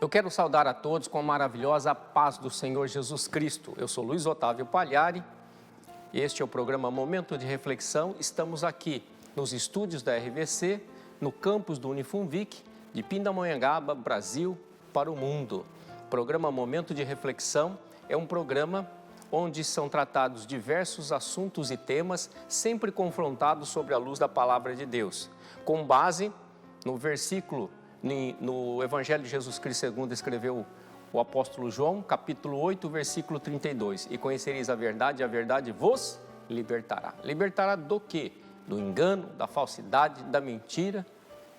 Eu quero saudar a todos com a maravilhosa paz do Senhor Jesus Cristo. Eu sou Luiz Otávio Pagliari, este é o programa Momento de Reflexão. Estamos aqui nos estúdios da RVC, no campus do Unifunvic, de Pindamonhangaba, Brasil, para o mundo. O programa Momento de Reflexão é um programa onde são tratados diversos assuntos e temas, sempre confrontados sobre a luz da Palavra de Deus, com base no versículo, no Evangelho de Jesus Cristo segundo escreveu o apóstolo João, capítulo 8, versículo 32. E conhecereis a verdade vos libertará. Libertará do quê? Do engano, da falsidade, da mentira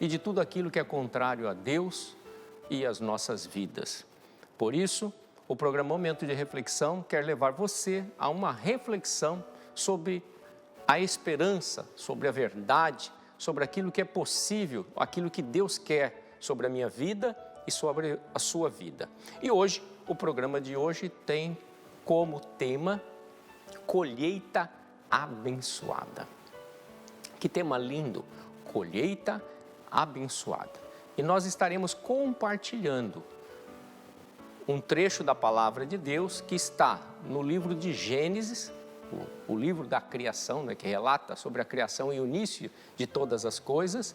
e de tudo aquilo que é contrário a Deus e às nossas vidas. Por isso, o programa Momento de Reflexão quer levar você a uma reflexão sobre a esperança, sobre a verdade, sobre aquilo que é possível, aquilo que Deus quer sobre a minha vida e sobre a sua vida. E hoje, o programa de hoje tem como tema colheita abençoada. Que tema lindo, colheita abençoada. E nós estaremos compartilhando um trecho da palavra de Deus que está no livro de Gênesis, o livro da criação, né, que relata sobre a criação e o início de todas as coisas.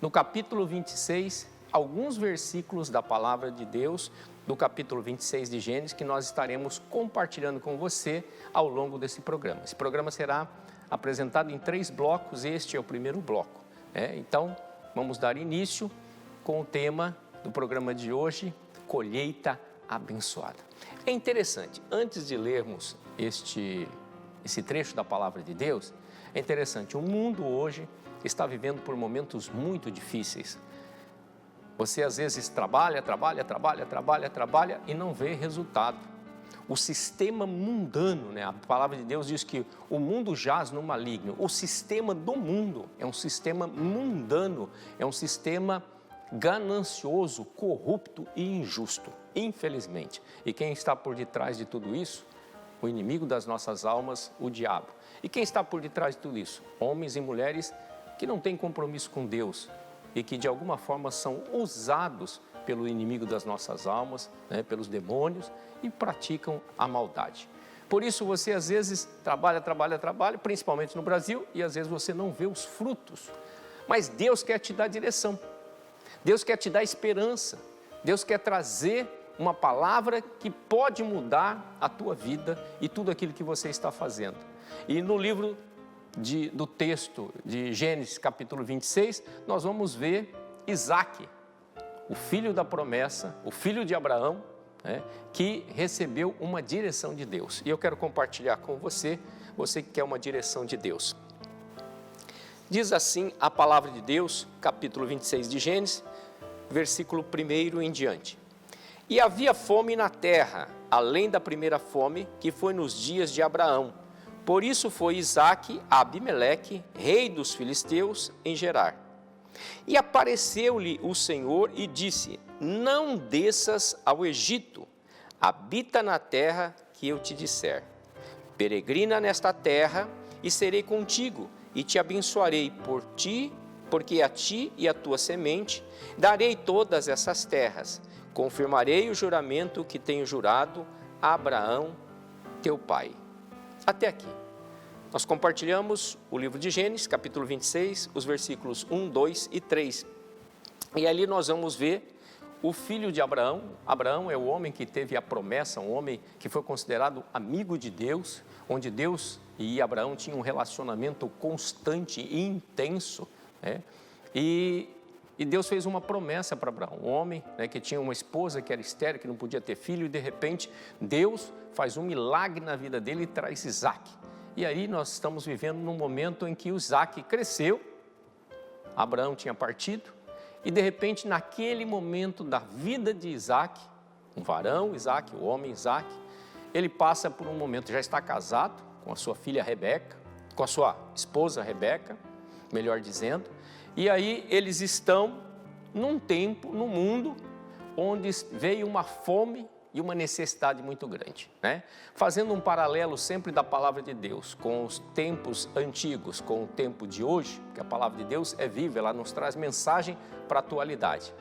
No capítulo 26, alguns versículos da palavra de Deus, do capítulo 26 de Gênesis, que nós estaremos compartilhando com você ao longo desse programa. Esse programa será apresentado em 3 blocos, este é o primeiro bloco. Então, vamos dar início com o tema do programa de hoje, colheita abençoada. É interessante, antes de lermos esse trecho da palavra de Deus, é interessante, o mundo hoje está vivendo por momentos muito difíceis. Você às vezes trabalha e não vê resultado. O sistema mundano, né? A palavra de Deus diz que o mundo jaz no maligno. O sistema do mundo é um sistema mundano, é um sistema ganancioso, corrupto e injusto, infelizmente. E quem está por detrás de tudo isso? O inimigo das nossas almas, o diabo. E quem está por detrás de tudo isso? Homens e mulheres que não têm compromisso com Deus e que de alguma forma são usados pelo inimigo das nossas almas, né, pelos demônios, e praticam a maldade. Por isso você às vezes trabalha, principalmente no Brasil, e às vezes você não vê os frutos. Mas Deus quer te dar direção. Deus quer te dar esperança, Deus quer trazer uma palavra que pode mudar a tua vida e tudo aquilo que você está fazendo. E no livro do texto de Gênesis capítulo 26, nós vamos ver Isaque, o filho da promessa, o filho de Abraão, né, que recebeu uma direção de Deus. E eu quero compartilhar com você, você que quer uma direção de Deus. Diz assim a palavra de Deus, capítulo 26 de Gênesis, versículo 1 em diante. E havia fome na terra, além da primeira fome, que foi nos dias de Abraão. Por isso foi Isaque a Abimeleque, rei dos filisteus, em Gerar. E apareceu-lhe o Senhor e disse: não desças ao Egito, habita na terra que eu te disser. Peregrina nesta terra e serei contigo, e te abençoarei porque a ti e a tua semente darei todas essas terras. Confirmarei o juramento que tenho jurado a Abraão, teu pai. Até aqui. Nós compartilhamos o livro de Gênesis, capítulo 26, os versículos 1, 2 e 3. E ali nós vamos ver o filho de Abraão. Abraão é o homem que teve a promessa, um homem que foi considerado amigo de Deus, onde Deus e Abraão tinham um relacionamento constante e intenso, né? E Deus fez uma promessa para Abraão, um homem, né, que tinha uma esposa que era estéril, que não podia ter filho, e de repente Deus faz um milagre na vida dele e traz Isaque. E aí nós estamos vivendo num momento em que o Isaque cresceu, Abraão tinha partido, e de repente naquele momento da vida de Isaque, um varão Isaque, o homem Isaque, ele passa por um momento, já está casado com a sua filha Rebeca, com a sua esposa Rebeca, melhor dizendo, e aí eles estão num tempo, no mundo, onde veio uma fome e uma necessidade muito grande, né? Fazendo um paralelo sempre da palavra de Deus com os tempos antigos, com o tempo de hoje, que a palavra de Deus é viva, ela nos traz mensagem para a atualidade.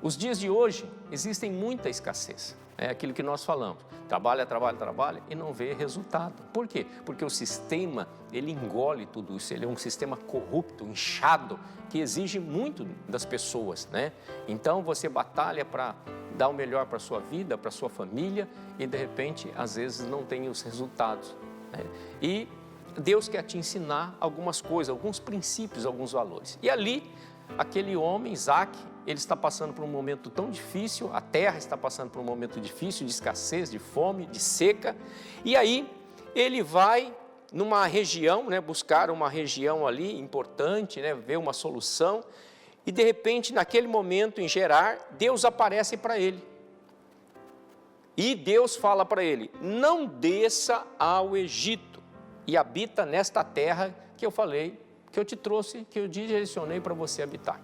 Os dias de hoje existem muita escassez. É aquilo que nós falamos. Trabalha, trabalha, trabalha e não vê resultado. Por quê? Porque o sistema, ele engole tudo isso. Ele é um sistema corrupto, inchado, que exige muito das pessoas, né? Então você batalha para dar o melhor para a sua vida, para a sua família e de repente, às vezes, não tem os resultados, né? E Deus quer te ensinar algumas coisas, alguns princípios, alguns valores. E ali, aquele homem, Isaac, ele está passando por um momento tão difícil, a terra está passando por um momento difícil, de escassez, de fome, de seca. E aí, ele vai numa região, né, buscar uma região ali importante, né, ver uma solução. E de repente, naquele momento, em Gerar, Deus aparece para ele. E Deus fala para ele: não desça ao Egito e habita nesta terra que eu falei, que eu te trouxe, que eu direcionei para você habitar.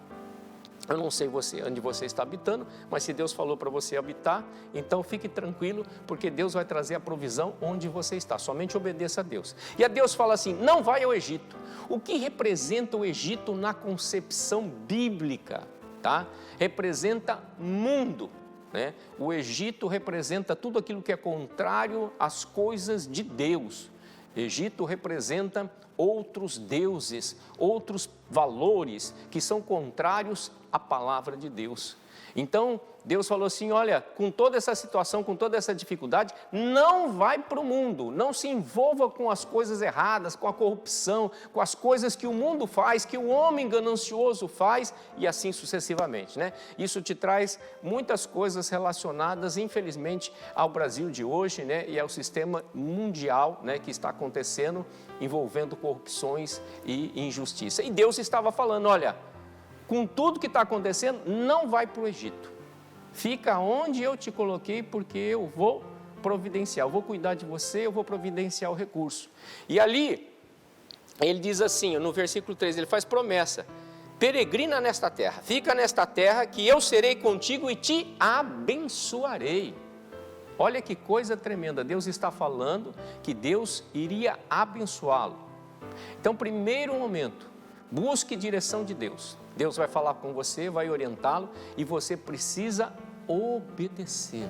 Eu não sei onde você está habitando, mas se Deus falou para você habitar, então fique tranquilo, porque Deus vai trazer a provisão onde você está. Somente obedeça a Deus. E a Deus fala assim: não vai ao Egito. O que representa o Egito na concepção bíblica? Tá? Representa mundo, né? O Egito representa tudo aquilo que é contrário às coisas de Deus. Egito representa outros deuses, outros valores que são contrários à palavra de Deus. Então, Deus falou assim: olha, com toda essa situação, com toda essa dificuldade, não vai para o mundo, não se envolva com as coisas erradas, com a corrupção, com as coisas que o mundo faz, que o homem ganancioso faz, e assim sucessivamente, né? Isso te traz muitas coisas relacionadas, infelizmente, ao Brasil de hoje, né? E ao sistema mundial, né, que está acontecendo, envolvendo corrupções e injustiça. E Deus estava falando: olha, com tudo que está acontecendo, não vai para o Egito. Fica onde eu te coloquei, porque eu vou providenciar, eu vou cuidar de você, eu vou providenciar o recurso. E ali, ele diz assim, no versículo 3, ele faz promessa: peregrina nesta terra, fica nesta terra que eu serei contigo e te abençoarei. Olha que coisa tremenda, Deus está falando que Deus iria abençoá-lo. Então, primeiro momento, busque direção de Deus. Deus vai falar com você, vai orientá-lo e você precisa obedecer.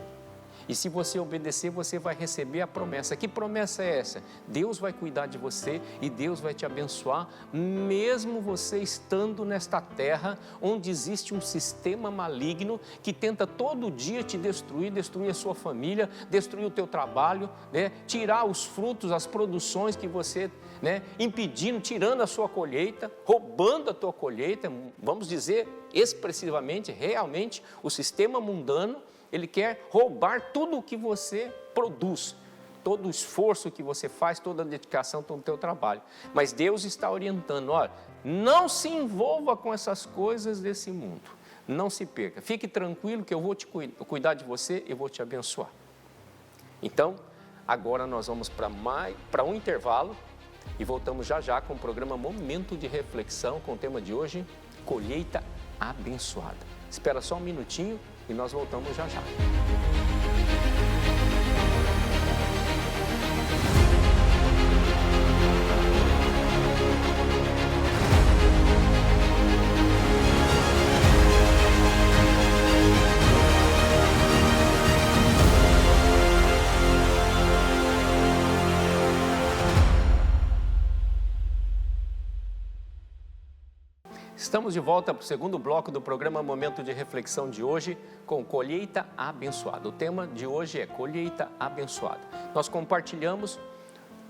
E se você obedecer, você vai receber a promessa. Que promessa é essa? Deus vai cuidar de você e Deus vai te abençoar, mesmo você estando nesta terra onde existe um sistema maligno que tenta todo dia te destruir, destruir a sua família, destruir o teu trabalho, né? Tirar os frutos, as produções que você, né, impedindo, tirando a sua colheita, roubando a tua colheita, vamos dizer expressivamente, realmente, o sistema mundano, ele quer roubar tudo o que você produz, todo o esforço que você faz, toda a dedicação, todo o teu trabalho. Mas Deus está orientando: olha, não se envolva com essas coisas desse mundo, não se perca, fique tranquilo que eu vou cuidar de você e vou te abençoar. Então, agora nós vamos para um intervalo e voltamos já já com o programa Momento de Reflexão, com o tema de hoje: colheita abençoada. Espera só um minutinho e nós voltamos já já. Estamos de volta para o segundo bloco do programa Momento de Reflexão de hoje, com colheita abençoada. O tema de hoje é colheita abençoada. Nós compartilhamos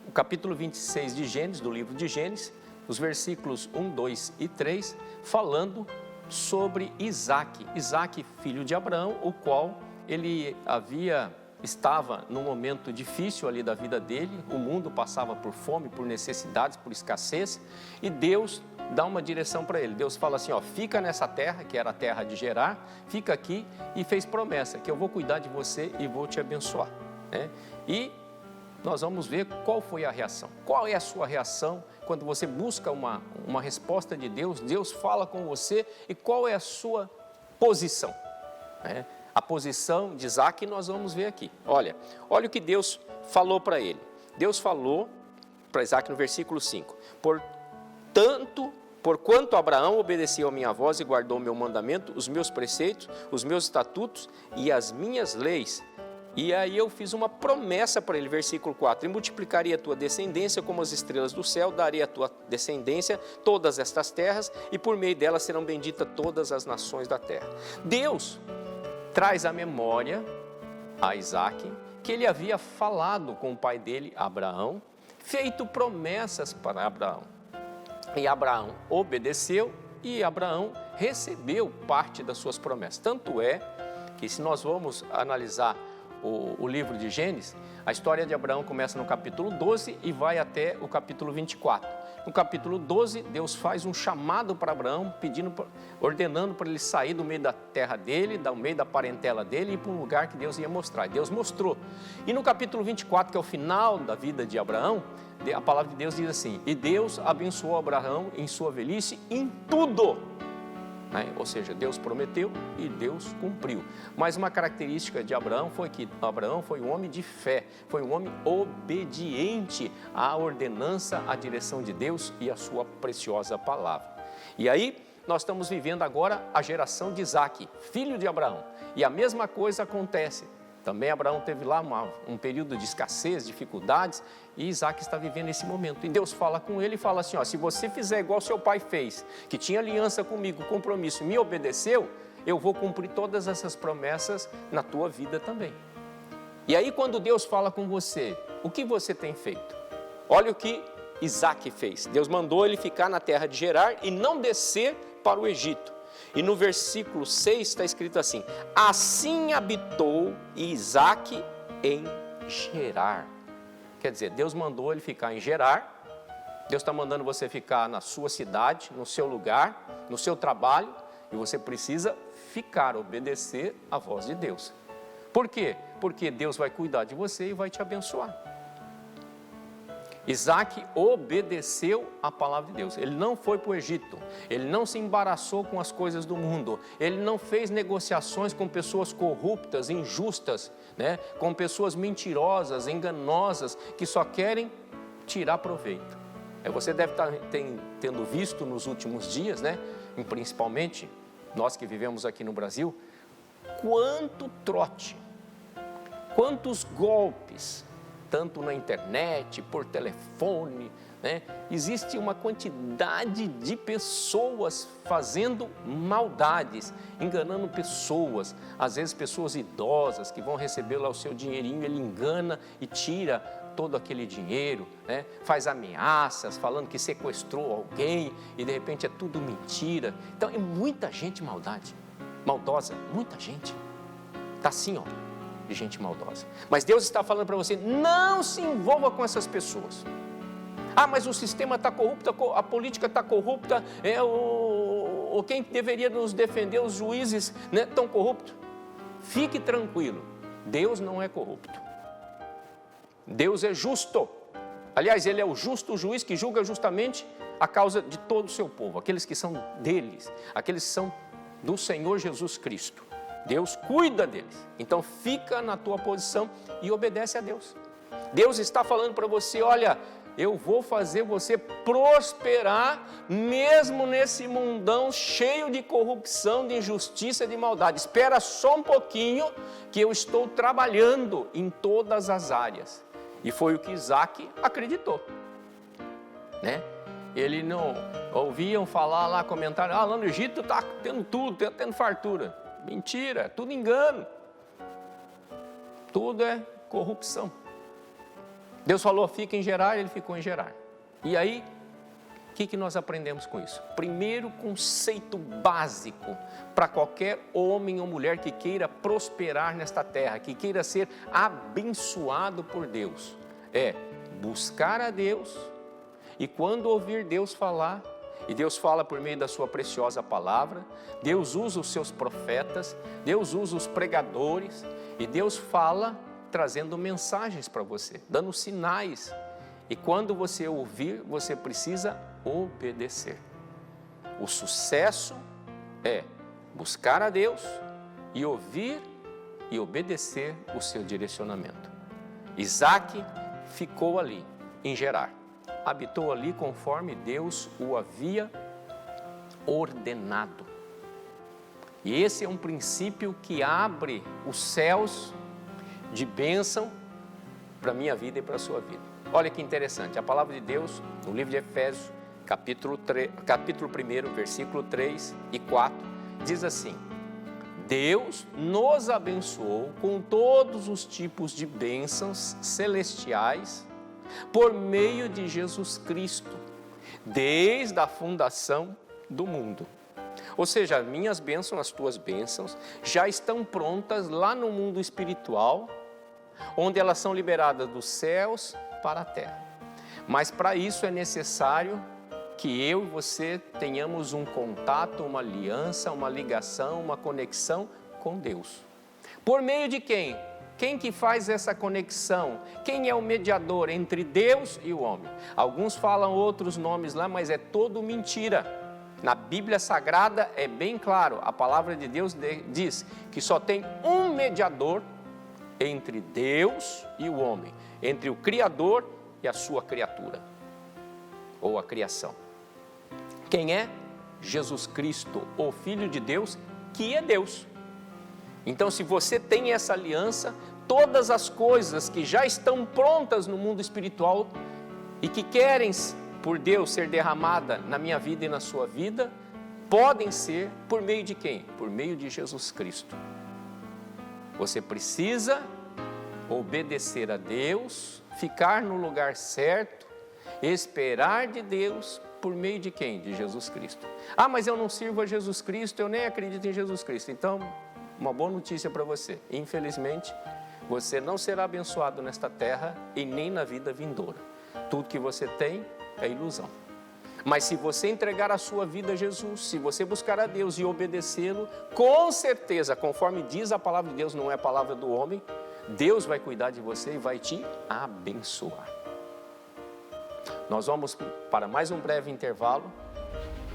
o capítulo 26 de Gênesis, do livro de Gênesis, os versículos 1, 2 e 3, falando sobre Isaac, filho de Abraão, o qual ele estava num momento difícil ali da vida dele, o mundo passava por fome, por necessidades, por escassez, e Deus dá uma direção para ele. Deus fala assim: ó, fica nessa terra, que era a terra de Gerar, fica aqui, e fez promessa, que eu vou cuidar de você e vou te abençoar, né? E nós vamos ver qual foi a reação. Qual é a sua reação quando você busca uma resposta de Deus? Deus fala com você, e qual é a sua posição, né? A posição de Isaac nós vamos ver aqui. Olha o que Deus falou para ele. Deus falou para Isaac no versículo 5: portanto Porquanto Abraão obedeceu a minha voz e guardou o meu mandamento, os meus preceitos, os meus estatutos e as minhas leis. E aí eu fiz uma promessa para ele, versículo 4, e multiplicaria a tua descendência como as estrelas do céu, daria a tua descendência todas estas terras, e por meio delas serão benditas todas as nações da terra. Deus traz à memória a Isaque que ele havia falado com o pai dele, Abraão, feito promessas para Abraão. E Abraão obedeceu e Abraão recebeu parte das suas promessas. Tanto é que, se nós vamos analisar o livro de Gênesis, a história de Abraão começa no capítulo 12 e vai até o capítulo 24. No capítulo 12, Deus faz um chamado para Abraão, ordenando para ele sair do meio da terra dele, do meio da parentela dele e ir para um lugar que Deus ia mostrar. E Deus mostrou. E no capítulo 24, que é o final da vida de Abraão, a palavra de Deus diz assim: e Deus abençoou Abraão em sua velhice em tudo. Ou seja, Deus prometeu e Deus cumpriu. Mas uma característica de Abraão foi que Abraão foi um homem de fé, foi um homem obediente à ordenança, à direção de Deus e à sua preciosa palavra. E aí nós estamos vivendo agora a geração de Isaque, filho de Abraão. E a mesma coisa acontece. Também Abraão teve lá um período de escassez, dificuldades, e Isaque está vivendo esse momento. E Deus fala com ele e fala assim: se você fizer igual seu pai fez, que tinha aliança comigo, compromisso, me obedeceu, eu vou cumprir todas essas promessas na tua vida também. E aí, quando Deus fala com você, o que você tem feito? Olha o que Isaque fez. Deus mandou ele ficar na terra de Gerar e não descer para o Egito. E no versículo 6 está escrito assim: assim habitou Isaque em Gerar. Quer dizer, Deus mandou ele ficar em Gerar. Deus está mandando você ficar na sua cidade, no seu lugar, no seu trabalho, e você precisa ficar, obedecer à voz de Deus. Por quê? Porque Deus vai cuidar de você e vai te abençoar. Isaque obedeceu à palavra de Deus. Ele não foi para o Egito, ele não se embaraçou com as coisas do mundo, ele não fez negociações com pessoas corruptas, injustas, com pessoas mentirosas, enganosas, que só querem tirar proveito. Você deve estar tendo visto nos últimos dias, e principalmente nós que vivemos aqui no Brasil, quanto trote, quantos golpes, tanto na internet, por telefone, existe uma quantidade de pessoas fazendo maldades, enganando pessoas, às vezes pessoas idosas que vão receber lá o seu dinheirinho, ele engana e tira todo aquele dinheiro, faz ameaças, falando que sequestrou alguém e de repente é tudo mentira. Então é muita gente maldosa, muita gente, está assim, de gente maldosa. Mas Deus está falando para você: não se envolva com essas pessoas. Mas o sistema está corrupto, a política está corrupta, quem deveria nos defender, os juízes, estão corruptos. Fique tranquilo, Deus não é corrupto. Deus é justo. Aliás, Ele é o justo juiz que julga justamente a causa de todo o seu povo, aqueles que são deles, aqueles que são do Senhor Jesus Cristo. Deus cuida deles. Então fica na tua posição e obedece a Deus. Deus está falando para você: olha, eu vou fazer você prosperar mesmo nesse mundão cheio de corrupção, de injustiça, de maldade. Espera só um pouquinho que eu estou trabalhando em todas as áreas. E foi o que Isaque acreditou, Ele não ouviam falar lá, comentário: lá no Egito está tendo tudo, está tendo fartura. Mentira, tudo engano, tudo é corrupção. Deus falou: fica em Gerar, ele ficou em Gerar. E aí, o que nós aprendemos com isso? Primeiro conceito básico para qualquer homem ou mulher que queira prosperar nesta terra, que queira ser abençoado por Deus, é buscar a Deus, e quando ouvir Deus falar, e Deus fala por meio da sua preciosa palavra, Deus usa os seus profetas, Deus usa os pregadores, e Deus fala trazendo mensagens para você, dando sinais. E quando você ouvir, você precisa obedecer. O sucesso é buscar a Deus e ouvir e obedecer o seu direcionamento. Isaque ficou ali em Gerar, habitou ali conforme Deus o havia ordenado. E esse é um princípio que abre os céus de bênção para a minha vida e para a sua vida. Olha que interessante, a palavra de Deus, no livro de Efésios, capítulo 1, versículo 3 e 4, diz assim: Deus nos abençoou com todos os tipos de bênçãos celestiais por meio de Jesus Cristo, desde a fundação do mundo. Ou seja, as minhas bênçãos, as tuas bênçãos, já estão prontas lá no mundo espiritual, onde elas são liberadas dos céus para a terra. Mas para isso é necessário que eu e você tenhamos um contato, uma aliança, uma ligação, uma conexão com Deus. Por meio de quem? Quem que faz essa conexão? Quem é o mediador entre Deus e o homem? Alguns falam outros nomes lá, mas é todo mentira. Na Bíblia Sagrada é bem claro, a palavra de Deus diz que só tem um mediador entre Deus e o homem, entre o Criador e a sua criatura, ou a criação. Quem é? Jesus Cristo, o Filho de Deus, que é Deus. Então, se você tem essa aliança, todas as coisas que já estão prontas no mundo espiritual e que querem por Deus ser derramada na minha vida e na sua vida, podem ser por meio de quem? Por meio de Jesus Cristo. Você precisa obedecer a Deus, ficar no lugar certo, esperar de Deus por meio de quem? De Jesus Cristo. Ah, mas eu não sirvo a Jesus Cristo, eu nem acredito em Jesus Cristo. Então, uma boa notícia para você. Infelizmente, você não será abençoado nesta terra e nem na vida vindoura. Tudo que você tem é ilusão. Mas se você entregar a sua vida a Jesus, se você buscar a Deus e obedecê-lo, com certeza, conforme diz a palavra de Deus, não é a palavra do homem, Deus vai cuidar de você e vai te abençoar. Nós vamos para mais um breve intervalo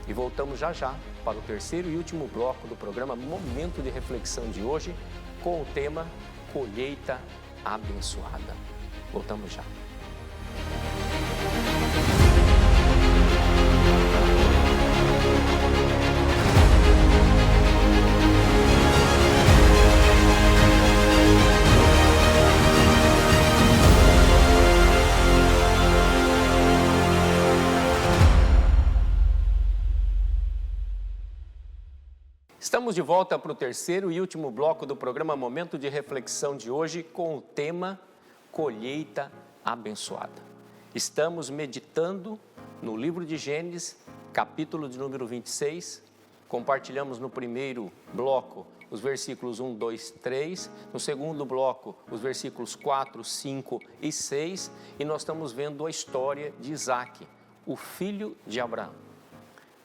e voltamos já já para o terceiro e último bloco do programa Momento de Reflexão de hoje, com o tema Colheita Abençoada. Voltamos já. Estamos de volta para o terceiro e último bloco do programa Momento de Reflexão de hoje, com o tema Colheita Abençoada. Estamos meditando no livro de Gênesis, capítulo de número 26. Compartilhamos no primeiro bloco os versículos 1, 2, 3. No segundo bloco, os versículos 4, 5 e 6. E nós estamos vendo a história de Isaque, o filho de Abraão.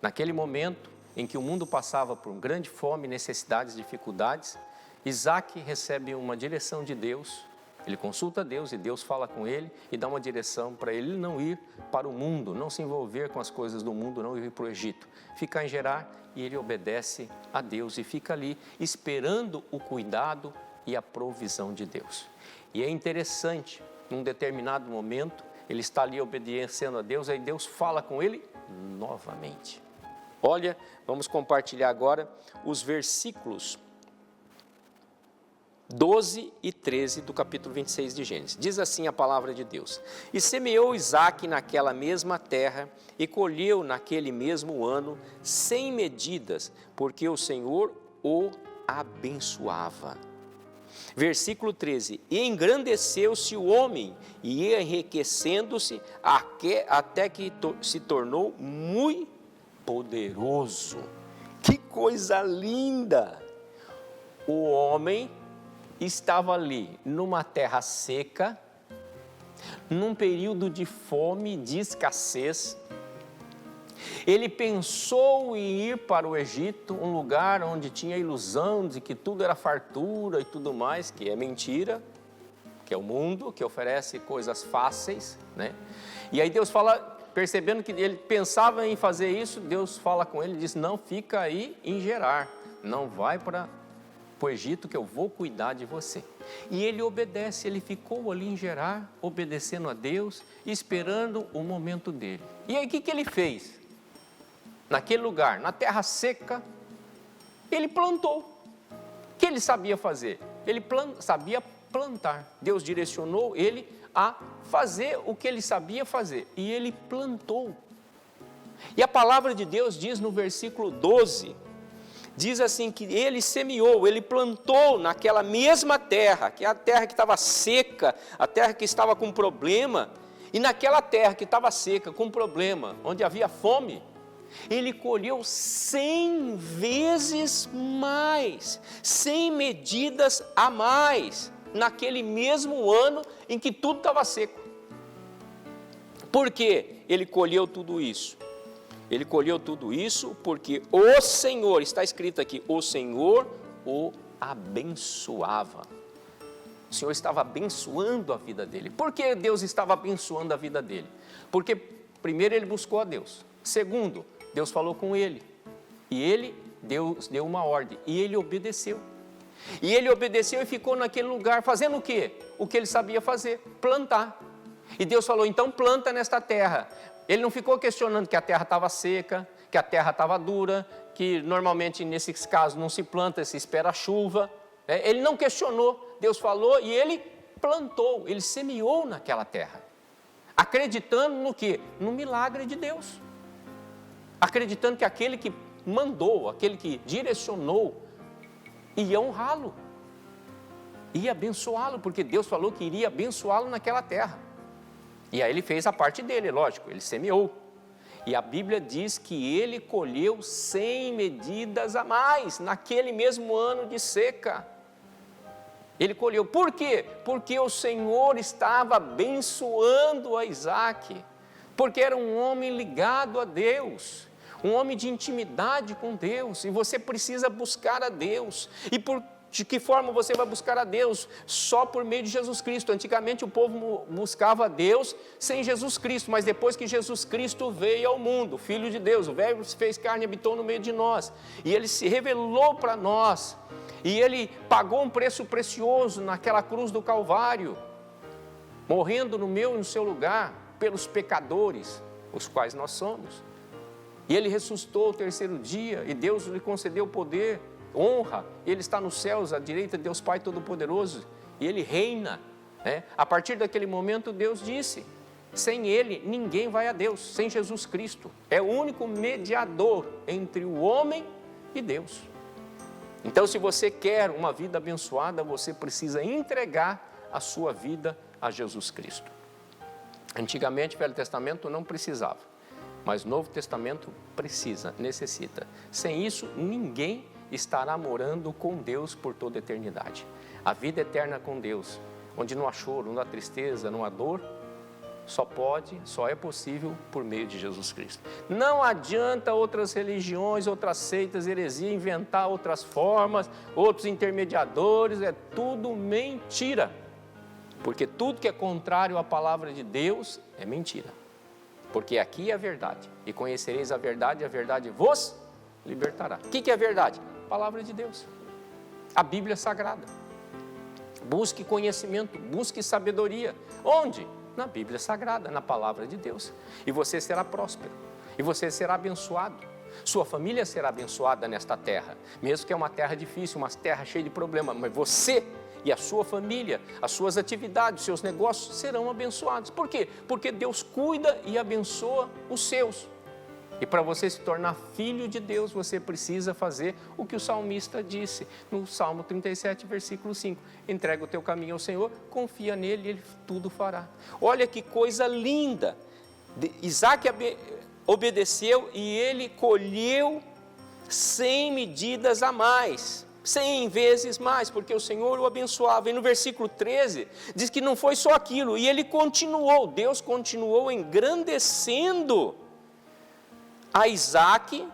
Naquele momento em que o mundo passava por grande fome, necessidades, dificuldades, Isaque recebe uma direção de Deus. Ele consulta Deus e Deus fala com ele e dá uma direção para ele não ir para o mundo, não se envolver com as coisas do mundo, não ir para o Egito. Fica em Gerar e ele obedece a Deus e fica ali esperando o cuidado e a provisão de Deus. E é interessante, num determinado momento, ele está ali obedecendo a Deus, aí Deus fala com ele novamente. Olha, vamos compartilhar agora os versículos 12 e 13 do capítulo 26 de Gênesis. Diz assim a palavra de Deus: E semeou Isaque naquela mesma terra, e colheu naquele mesmo ano, sem medidas, porque o Senhor o abençoava. Versículo 13: E engrandeceu-se o homem, e ia enriquecendo-se, até que se tornou muito poderoso. Que coisa linda! O homem estava ali numa terra seca, num período de fome, de escassez. Ele pensou em ir para o Egito, um lugar onde tinha a ilusão de que tudo era fartura e tudo mais, que é mentira, que é o mundo, que oferece coisas fáceis, né? E aí Deus fala, percebendo que ele pensava em fazer isso, Deus fala com ele e diz: não, fica aí em Gerar, não vai para o Egito que eu vou cuidar de você. E ele obedece, ele ficou ali em Gerar, obedecendo a Deus, esperando o momento dele. E aí o que ele fez? naquele lugar, na terra seca, ele plantou. O que ele sabia fazer? Ele sabia plantar. Deus direcionou ele a fazer o que ele sabia fazer. E ele plantou. E a palavra de Deus diz no versículo 12, diz assim que ele semeou, ele plantou naquela mesma terra, que é a terra que estava seca, a terra que estava com problema, e naquela terra que estava seca, com problema, onde havia fome, ele colheu 100 vezes mais, 100 medidas a mais, naquele mesmo ano em que tudo estava seco. Por que ele colheu tudo isso? Ele colheu tudo isso porque o Senhor, está escrito aqui, o Senhor o abençoava. O Senhor estava abençoando a vida dele. Por que Deus estava abençoando a vida dele? Porque primeiro ele buscou a Deus. Segundo, Deus falou com ele. E Deus deu uma ordem. E ele obedeceu. E ele obedeceu e ficou naquele lugar fazendo o quê? O que ele sabia fazer, plantar. E Deus falou, então planta nesta terra. Ele não ficou questionando que a terra estava seca, que a terra estava dura, que normalmente nesses casos não se planta, se espera a chuva. Ele não questionou, Deus falou e ele plantou, ele semeou naquela terra. Acreditando no quê? No milagre de Deus. Acreditando que aquele que mandou, aquele que direcionou, ia honrá-lo. Ia abençoá-lo, porque Deus falou que iria abençoá-lo naquela terra. E aí ele fez a parte dele, lógico, ele semeou. E a Bíblia diz que ele colheu 100 medidas a mais, naquele mesmo ano de seca. Ele colheu, por quê? Porque o Senhor estava abençoando a Isaac. Porque era um homem ligado a Deus, um homem de intimidade com Deus. E você precisa buscar a Deus. E de que forma você vai buscar a Deus? Só por meio de Jesus Cristo. Antigamente o povo buscava a Deus sem Jesus Cristo, mas depois que Jesus Cristo veio ao mundo, Filho de Deus, o Verbo se fez carne e habitou no meio de nós, e Ele se revelou para nós, e Ele pagou um preço precioso naquela cruz do Calvário, morrendo no meu e no seu lugar, pelos pecadores, os quais nós somos. E Ele ressuscitou ao terceiro dia, e Deus lhe concedeu poder, honra. Ele está nos céus, à direita de Deus Pai Todo-Poderoso, e Ele reina. A partir daquele momento Deus disse, sem Ele ninguém vai a Deus, sem Jesus Cristo. É o único mediador entre o homem e Deus. Então, se você quer uma vida abençoada, você precisa entregar a sua vida a Jesus Cristo. Antigamente, o Velho Testamento não precisava, mas o Novo Testamento precisa, necessita. Sem isso, ninguém estará morando com Deus por toda a eternidade. A vida eterna com Deus, onde não há choro, não há tristeza, não há dor, só é possível por meio de Jesus Cristo. Não adianta outras religiões, outras seitas, heresia, inventar outras formas, outros intermediadores, é tudo mentira. Porque tudo que é contrário à palavra de Deus é mentira. Porque aqui é a verdade. E conhecereis a verdade, e a verdade vos libertará. O que é a verdade? A palavra de Deus. A Bíblia Sagrada. Busque conhecimento, busque sabedoria. Onde? Na Bíblia Sagrada, na palavra de Deus. E você será próspero. E você será abençoado. Sua família será abençoada nesta terra. Mesmo que é uma terra difícil, uma terra cheia de problemas. Mas você e a sua família, as suas atividades, os seus negócios serão abençoados. Por quê? Porque Deus cuida e abençoa os seus. E para você se tornar filho de Deus, você precisa fazer o que o salmista disse no Salmo 37, versículo 5. Entrega o teu caminho ao Senhor, confia nele e Ele tudo fará. Olha que coisa linda. Isaac obedeceu e ele colheu 100 medidas a mais. 100 vezes mais, porque o Senhor o abençoava. E no versículo 13, diz que não foi só aquilo, e ele continuou, Deus continuou engrandecendo a Isaac,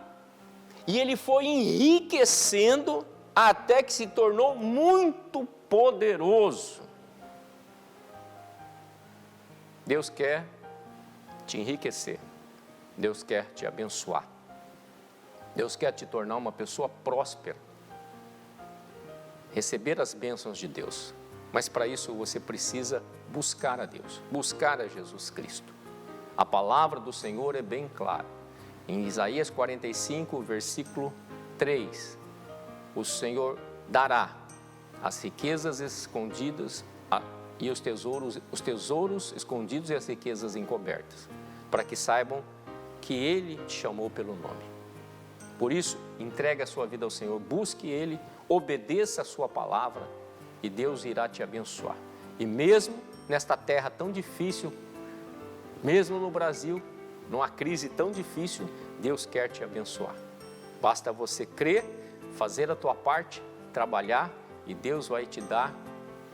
e ele foi enriquecendo até que se tornou muito poderoso. Deus quer te enriquecer, Deus quer te abençoar, Deus quer te tornar uma pessoa próspera, receber as bênçãos de Deus, mas para isso você precisa buscar a Deus, buscar a Jesus Cristo. A palavra do Senhor é bem clara, Em Isaías 45, versículo 3, o Senhor dará as riquezas escondidas e os tesouros escondidos e as riquezas encobertas, para que saibam que Ele te chamou pelo nome. Por isso, entregue a sua vida ao Senhor, busque Ele, obedeça a sua palavra e Deus irá te abençoar. E mesmo nesta terra tão difícil, mesmo no Brasil, numa crise tão difícil, Deus quer te abençoar. Basta você crer, fazer a tua parte, trabalhar e Deus vai te dar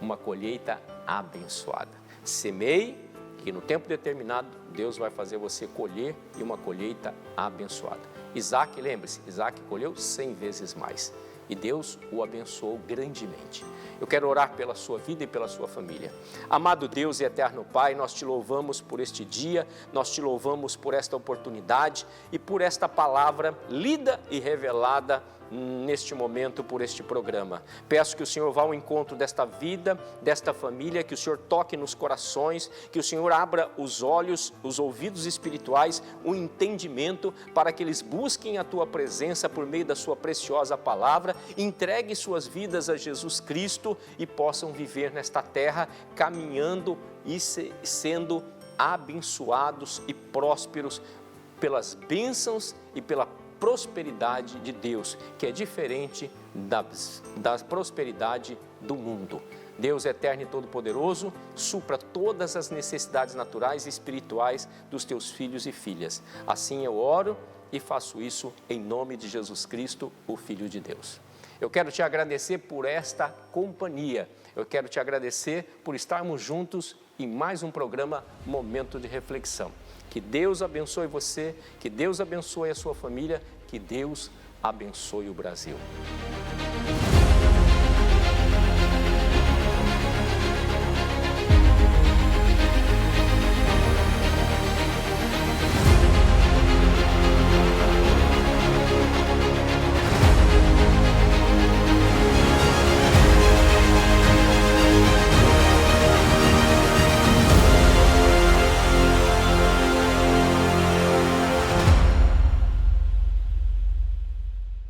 uma colheita abençoada. Semeie, que no tempo determinado Deus vai fazer você colher e uma colheita abençoada. Isaac, lembre-se, Isaac colheu 100 vezes mais e Deus o abençoou grandemente. Eu quero orar pela sua vida e pela sua família. Amado Deus e eterno Pai, nós te louvamos por este dia, nós te louvamos por esta oportunidade e por esta palavra lida e revelada neste momento por este programa. Peço que o Senhor vá ao encontro desta vida, desta família, que o Senhor toque nos corações, que o Senhor abra os olhos, os ouvidos espirituais, o entendimento, para que eles busquem a Tua presença por meio da Sua preciosa palavra, entregue suas vidas a Jesus Cristo e possam viver nesta terra, caminhando e sendo abençoados e prósperos pelas bênçãos e pela prosperidade de Deus, que é diferente da prosperidade do mundo. Deus eterno e todo-poderoso, supra todas as necessidades naturais e espirituais dos teus filhos e filhas. Assim eu oro e faço isso em nome de Jesus Cristo, o Filho de Deus. Eu quero te agradecer por esta companhia. Eu quero te agradecer por estarmos juntos em mais um programa Momento de Reflexão. Que Deus abençoe você, que Deus abençoe a sua família, que Deus abençoe o Brasil.